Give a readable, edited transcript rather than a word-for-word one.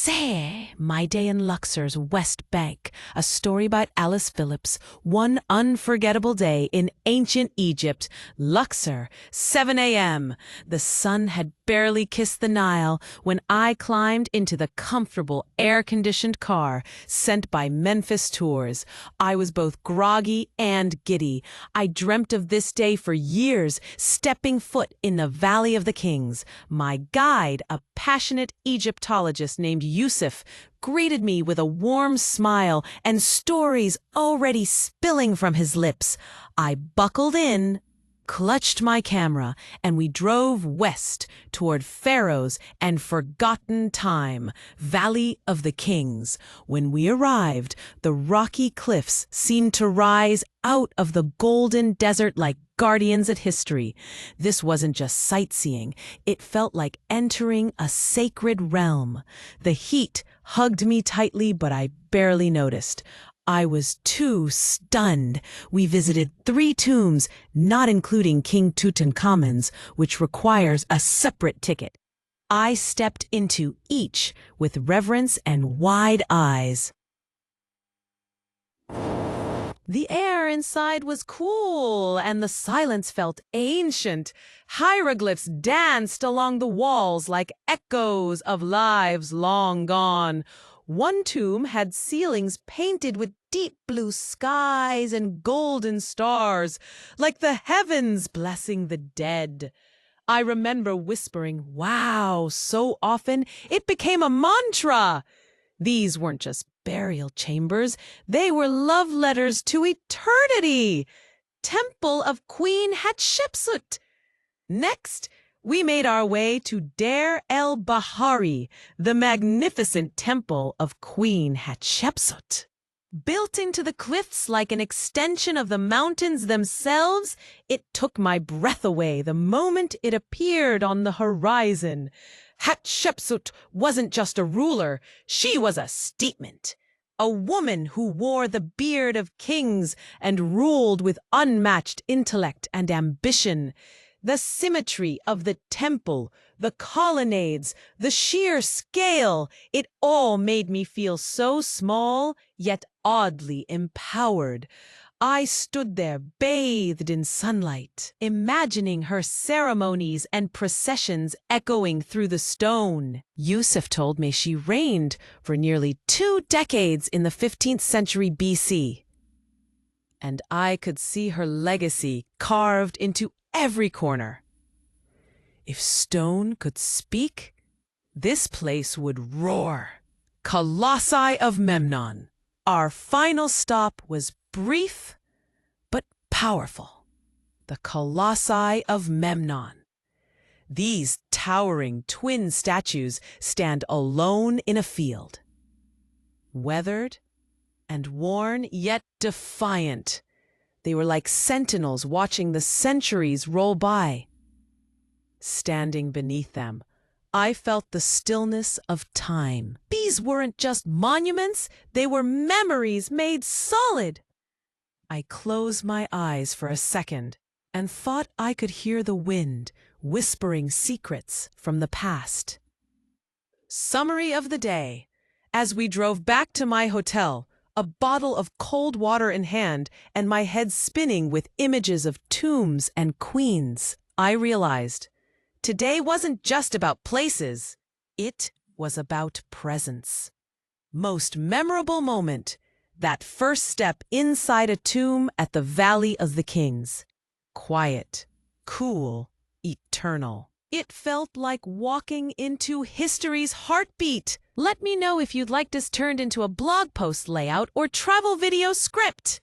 Say, My Day in Luxor's West Bank, a story by Alice Phillips. One unforgettable day in ancient Egypt, Luxor, 7 a.m. The sun had barely kissed the Nile when I climbed into the comfortable air-conditioned car sent by Memphis Tours. I was both groggy and giddy. I dreamt of this day for years, stepping foot in the Valley of the Kings. My guide, a passionate Egyptologist named Yusuf, greeted me with a warm smile and stories already spilling from his lips. I buckled in, clutched my camera, and we drove west toward Pharaoh's and forgotten time, Valley of the Kings. When we arrived, the rocky cliffs seemed to rise out of the golden desert like guardians of history. This wasn't just sightseeing. It felt like entering a sacred realm. The heat hugged me tightly, but I barely noticed. I was too stunned. We visited 3 tombs, not including King Tutankhamun's, which requires a separate ticket. I stepped into each with reverence and wide eyes. The air inside was cool, and the silence felt ancient. Hieroglyphs danced along the walls like echoes of lives long gone. One tomb had ceilings painted with deep blue skies and golden stars, like the heavens blessing the dead. I remember whispering, "Wow," so often it became a mantra. These weren't just burial chambers, they were love letters to eternity. Temple of Queen Hatshepsut. Next, we made our way to Deir el-Bahari, the magnificent temple of Queen Hatshepsut. Built into the cliffs like an extension of the mountains themselves, it took my breath away the moment it appeared on the horizon. Hatshepsut wasn't just a ruler, she was a statement. A woman who wore the beard of kings and ruled with unmatched intellect and ambition. The symmetry of the temple, the colonnades, the sheer scale, it all made me feel so small, yet oddly empowered. I stood there bathed in sunlight, imagining her ceremonies and processions echoing through the stone. Yusuf told me she reigned for nearly 2 decades in the 15th century BC. And I could see her legacy carved into every corner. If stone could speak, this place would roar. Colossi of Memnon. Our final stop was brief but powerful. The Colossi of Memnon. These towering twin statues stand alone in a field. Weathered and worn, yet defiant. They were like sentinels watching the centuries roll by. Standing beneath them, I felt the stillness of time. These weren't just monuments, they were memories made solid. I closed my eyes for a second and thought I could hear the wind whispering secrets from the past. Summary of the day. As we drove back to my hotel, a bottle of cold water in hand and my head spinning with images of tombs and queens, I realized today wasn't just about places, it was about presence. Most memorable moment, that first step inside a tomb at the Valley of the Kings. Quiet, cool, eternal. It felt like walking into history's heartbeat. Let me know if you'd like this turned into a blog post layout or travel video script.